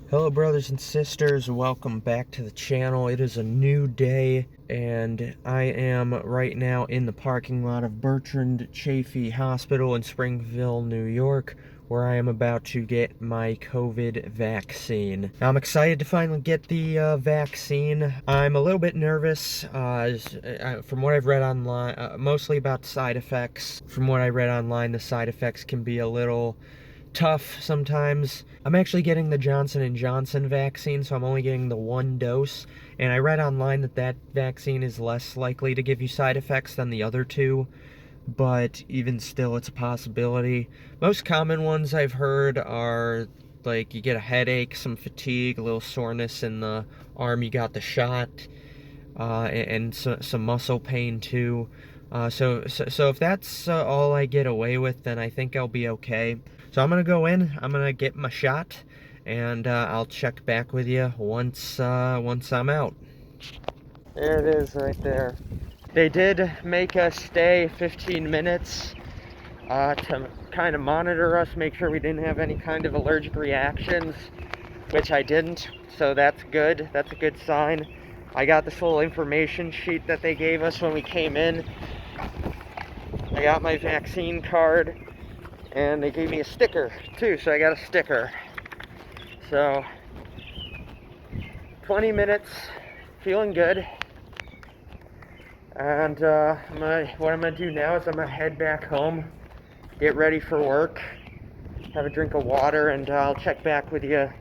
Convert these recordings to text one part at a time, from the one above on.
Hello brothers and sisters, welcome back to the channel. It is a new day and I am right now in the parking lot of Bertrand Chaffee Hospital in Springville, New York, where I am about to get my COVID vaccine. Now, I'm excited to finally get the vaccine. I'm a little bit nervous from what I've read online, mostly about side effects. From what I read online, the side effects can be a little tough sometimes. I'm actually getting the Johnson & Johnson vaccine, so I'm only getting the one dose, and I read online that that vaccine is less likely to give you side effects than the other two, but even still, it's a possibility. Most common ones I've heard are like you get a headache, some fatigue, a little soreness in the arm you got the shot, and some muscle pain too. So if that's all I get away with, then I think I'll be okay. So I'm gonna go in, I'm gonna get my shot, and I'll check back with you once I'm out. There it is right there. They did make us stay 15 minutes to kind of monitor us, make sure we didn't have any kind of allergic reactions, which I didn't, so that's good. That's a good sign. I got this little information sheet that they gave us when we came in. I got my vaccine card, and they gave me a sticker too, so I got a sticker. So 20 minutes, feeling good. And what I'm gonna do now is I'm gonna head back home, get ready for work, have a drink of water, and I'll check back with you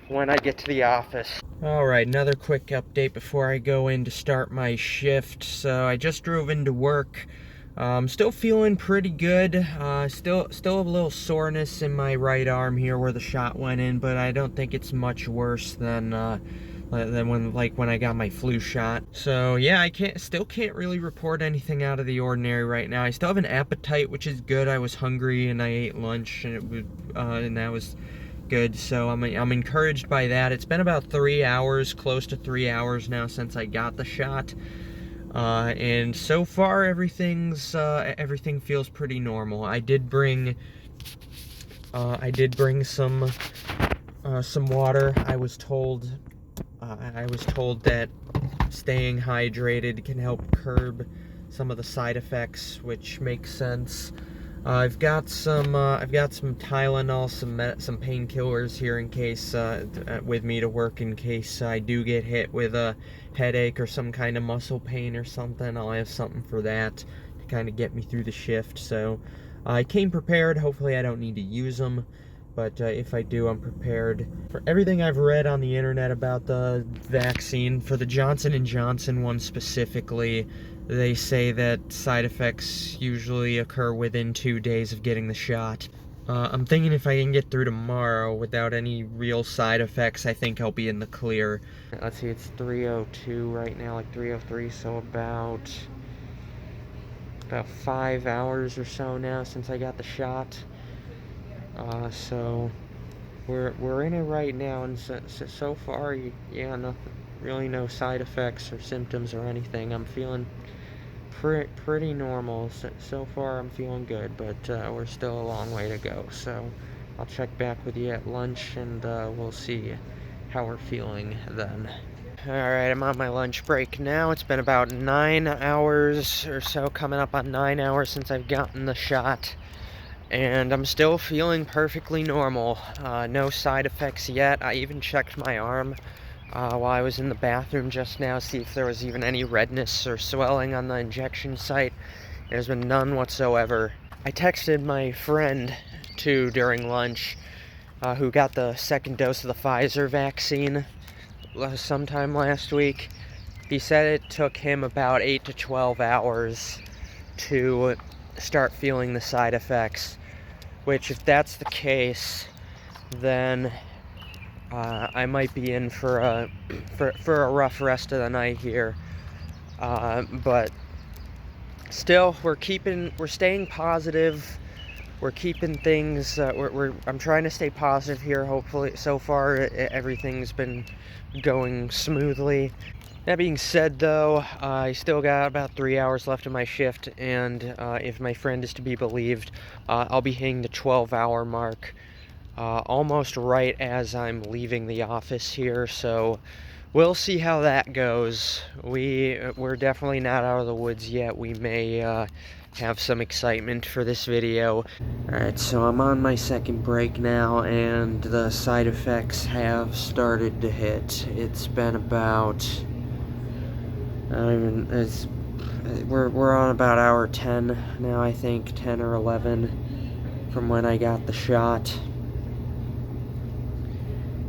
when I get to the office. Alright, another quick update before I go in to start my shift. So I just drove into work. Still feeling pretty good. Still a little soreness in my right arm here where the shot went in, but I don't think it's much worse than when I got my flu shot. So yeah, I still can't really report anything out of the ordinary right now. I still have an appetite, which is good. I was hungry and I ate lunch, and that was good. So I'm encouraged by that. It's been about 3 hours, close to 3 hours now since I got the shot. And so far everything feels pretty normal. I did bring some water. I was told that staying hydrated can help curb some of the side effects, which makes sense. I've got some Tylenol, some painkillers here in case with me to work in case I do get hit with a headache or some kind of muscle pain or something. I'll have something for that to kind of get me through the shift. So I came prepared. Hopefully I don't need to use them, but if I do, I'm prepared. For everything I've read on the internet about the vaccine, for the Johnson & Johnson one specifically, they say that side effects usually occur within 2 days of getting the shot. I'm thinking if I can get through tomorrow without any real side effects, I think I'll be in the clear. Let's see, it's 3:02 right now, like 3:03, so about 5 hours or so now since I got the shot. So we're in it right now, and so far, yeah, nothing, really no side effects or symptoms or anything. I'm feeling pretty normal. So far I'm feeling good, but we're still a long way to go. So I'll check back with you at lunch, and we'll see how we're feeling then. Alright, I'm on my lunch break now. It's been about 9 hours or so, coming up on 9 hours since I've gotten the shot, and I'm still feeling perfectly normal. No side effects yet. I even checked my arm while I was in the bathroom just now, see if there was even any redness or swelling on the injection site. There's been none whatsoever. I texted my friend too during lunch, who got the second dose of the Pfizer vaccine sometime last week. He said it took him about 8 to 12 hours to start feeling the side effects, which, if that's the case, then I might be in for a rough rest of the night here, but still, we're staying positive. We're keeping things. I'm trying to stay positive here. Hopefully, so far everything's been going smoothly. That being said, though, I still got about 3 hours left of my shift, and if my friend is to be believed, I'll be hitting the 12-hour mark almost right as I'm leaving the office here, so we'll see how that goes. We're definitely not out of the woods yet. We may have some excitement for this video. Alright, so I'm on my second break now, and the side effects have started to hit. It's been about, we're on about hour 10 now, I think, 10 or 11 from when I got the shot.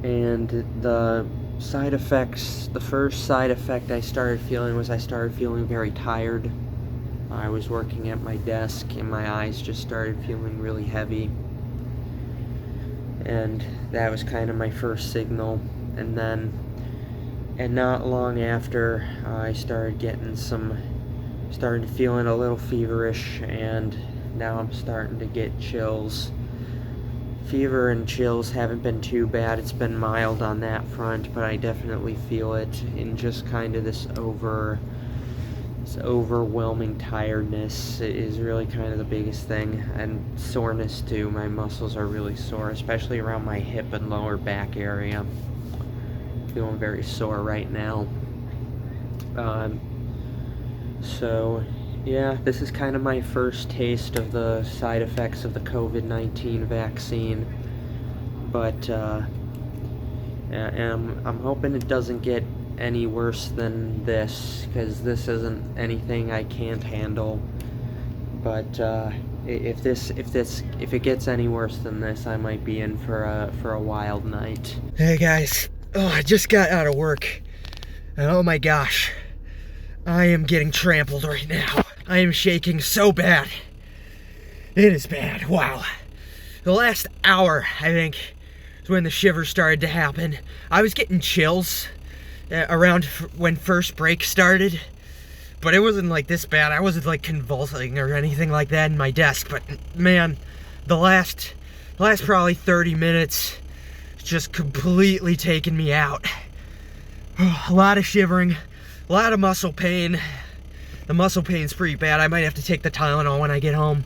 And the side effects, the first side effect I started feeling was I started feeling very tired. I was working at my desk and my eyes just started feeling really heavy. And that was kind of my first signal. And not long after, I started feeling a little feverish, and now I'm starting to get chills. Fever and chills haven't been too bad. It's been mild on that front, but I definitely feel it in just kind of this overwhelming tiredness is really kind of the biggest thing, and soreness too. My muscles are really sore, especially around my hip and lower back area. Feeling very sore right now. So yeah, this is kind of my first taste of the side effects of the COVID-19 vaccine, but I'm hoping it doesn't get any worse than this, because this isn't anything I can't handle. But if it gets any worse than this, I might be in for a wild night. Hey guys, I just got out of work, and oh my gosh, I am getting trampled right now. I am shaking so bad. It is bad. Wow. The last hour, I think, is when the shivers started to happen. I was getting chills around when first break started, but it wasn't like this bad. I wasn't like convulsing or anything like that in my desk, but man, the last probably 30 minutes just completely taken me out. A lot of shivering, a lot of muscle pain. The muscle pain's pretty bad. I might have to take the Tylenol when I get home.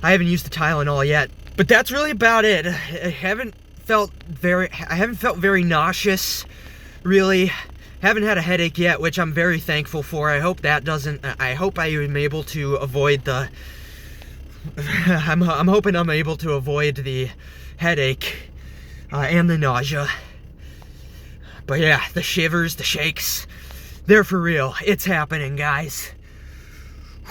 I haven't used the Tylenol yet, but that's really about it. I haven't felt very nauseous, really. Haven't had a headache yet, which I'm very thankful for. I hope I am able to avoid the I'm hoping I'm able to avoid the headache and the nausea. But yeah, the shivers, the shakes, they're for real. It's happening, guys.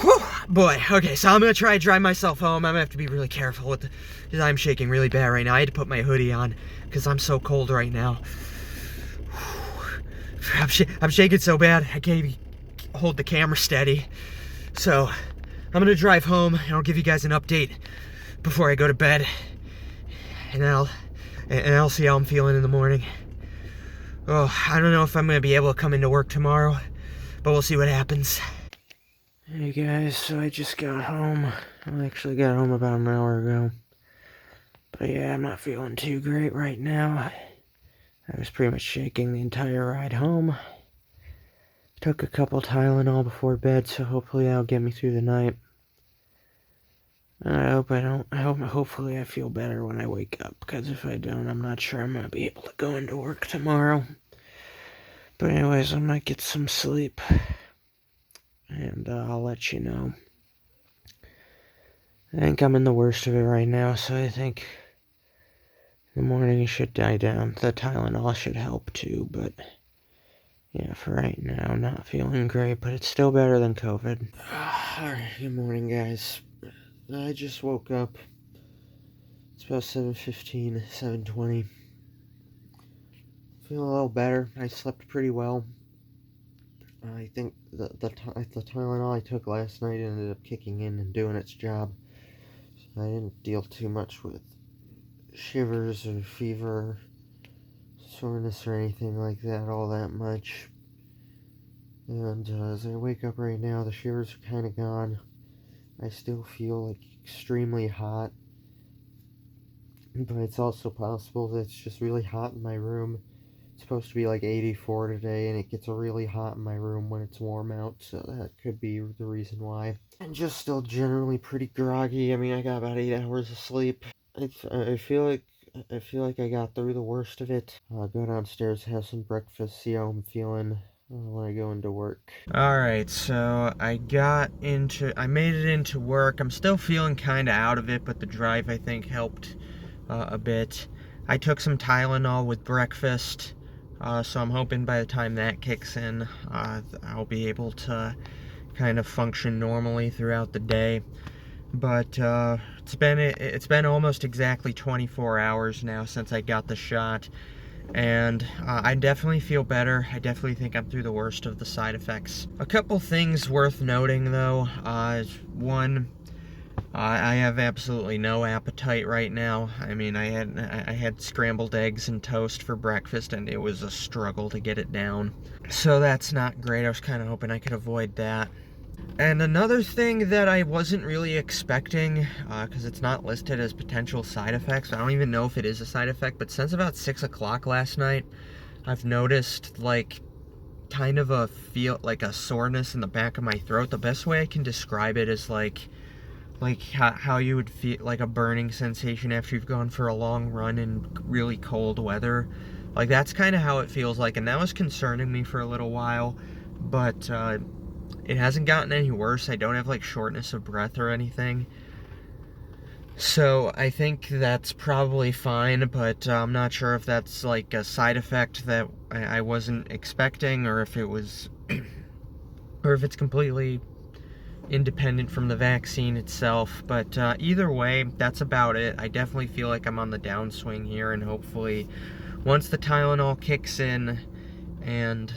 Whew, boy. Okay, so I'm gonna try to drive myself home. I'm gonna have to be really careful with because I'm shaking really bad right now. I had to put my hoodie on because I'm so cold right now. I'm shaking so bad I can't even hold the camera steady. So I'm gonna drive home and I'll give you guys an update before I go to bed, and I'll see how I'm feeling in the morning. Oh, I don't know if I'm gonna be able to come into work tomorrow, but we'll see what happens. Hey guys, so I just got home. I actually got home about an hour ago. But yeah, I'm not feeling too great right now. I was pretty much shaking the entire ride home. Took a couple Tylenol before bed, so hopefully that'll get me through the night. And hopefully I feel better when I wake up, because if I don't, I'm not sure I'm gonna be able to go into work tomorrow. But anyways, I might get some sleep, and I'll let you know. I think I'm in the worst of it right now, so I think in the morning it should die down. The Tylenol should help too, but yeah, for right now, not feeling great, but it's still better than COVID. Alright, good morning, guys. I just woke up. It's about 7:15, 7:20. Feeling a little better. I slept pretty well. I think the Tylenol I took last night ended up kicking in and doing its job. So I didn't deal too much with shivers or fever, soreness or anything like that all that much. And as I wake up right now, the shivers are kind of gone. I still feel like extremely hot, but it's also possible that it's just really hot in my room. It's supposed to be like 84 today, and it gets really hot in my room when it's warm out, so that could be the reason why. I'm just still generally pretty groggy. I mean, I got about 8 hours of sleep. I feel like I feel like I got through the worst of it. I'll go downstairs, have some breakfast, see how I'm feeling when I go into work. Alright, so I made it into work. I'm still feeling kind of out of it, but the drive, I think, helped a bit. I took some Tylenol with breakfast, so I'm hoping by the time that kicks in, I'll be able to kind of function normally throughout the day. But it's been almost exactly 24 hours now since I got the shot, and I definitely feel better. I definitely think I'm through the worst of the side effects. A couple things worth noting, though. One, I have absolutely no appetite right now. I mean, I had scrambled eggs and toast for breakfast, and it was a struggle to get it down. So that's not great. I was kind of hoping I could avoid that. And another thing that I wasn't really expecting, because it's not listed as potential side effects, I don't even know if it is a side effect, but since about 6 o'clock last night, I've noticed, like, kind of like a soreness in the back of my throat. The best way I can describe it is like how you would feel, like a burning sensation after you've gone for a long run in really cold weather. Like, that's kind of how it feels like, and that was concerning me for a little while, but it hasn't gotten any worse. I don't have, like, shortness of breath or anything. So I think that's probably fine, but I'm not sure if that's, like, a side effect that I wasn't expecting, or if it was, or if it's completely independent from the vaccine itself. But either way, that's about it. I definitely feel like I'm on the downswing here, and hopefully once the Tylenol kicks in and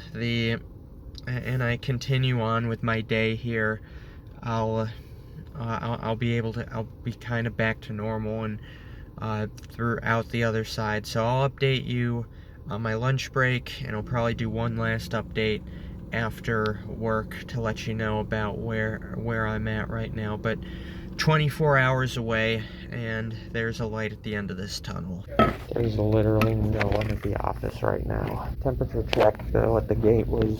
I continue on with my day here, I'll be kind of back to normal and throughout the other side. So I'll update you on my lunch break, and I'll probably do one last update after work to let you know about where I'm at right now. But 24 hours away, and there's a light at the end of this tunnel. There's literally no one at the office right now. Temperature check, though, at the gate was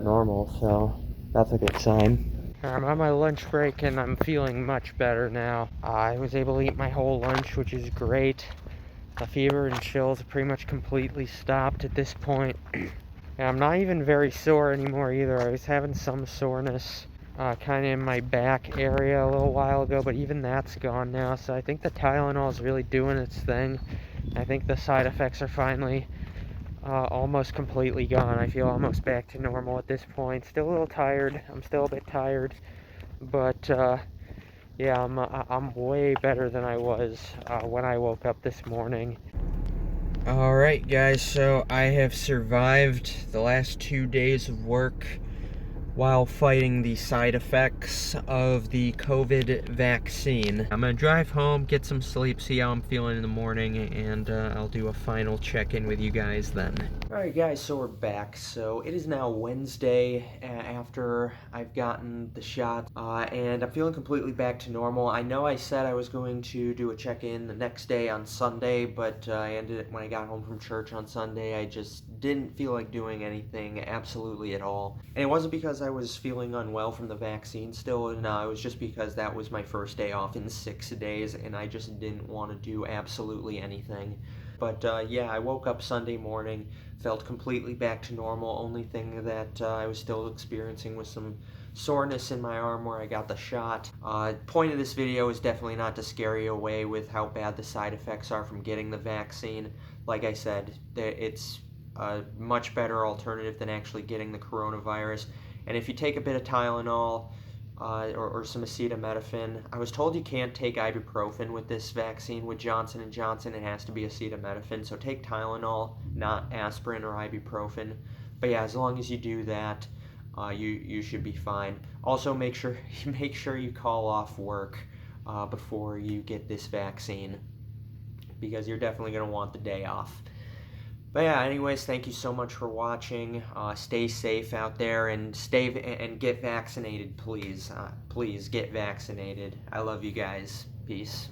normal, so that's a good sign. I'm on my lunch break, and I'm feeling much better now. I was able to eat my whole lunch, which is great. The fever and chills have pretty much completely stopped at this point. And I'm not even very sore anymore either. I was having some soreness kind of in my back area a little while ago, but even that's gone now. So I think the Tylenol is really doing its thing. I think the side effects are finally almost completely gone. I feel almost back to normal at this point. Still a little tired. I'm still a bit tired, but yeah, I'm way better than I was when I woke up this morning. Alright guys, so I have survived the last 2 days of work while fighting the side effects of the COVID vaccine. I'm gonna drive home, get some sleep, see how I'm feeling in the morning, and I'll do a final check-in with you guys then. Alright guys, so we're back. So it is now Wednesday after I've gotten the shot, and I'm feeling completely back to normal. I know I said I was going to do a check-in the next day on Sunday, but when I got home from church on Sunday, I just didn't feel like doing anything absolutely at all. And it wasn't because I was feeling unwell from the vaccine still, no, it was just because that was my first day off in 6 days, and I just didn't want to do absolutely anything. But yeah, I woke up Sunday morning, felt completely back to normal. Only thing that I was still experiencing was some soreness in my arm where I got the shot. Point of this video is definitely not to scare you away with how bad the side effects are from getting the vaccine. Like I said, it's a much better alternative than actually getting the coronavirus. And if you take a bit of Tylenol, or some acetaminophen. I was told you can't take ibuprofen with this vaccine. With Johnson & Johnson, it has to be acetaminophen. So take Tylenol, not aspirin or ibuprofen. But yeah, as long as you do that, you should be fine. Also, make sure you call off work before you get this vaccine, because you're definitely going to want the day off. But yeah, anyways, thank you so much for watching. Stay safe out there, and get vaccinated, please. Please get vaccinated. I love you guys. Peace.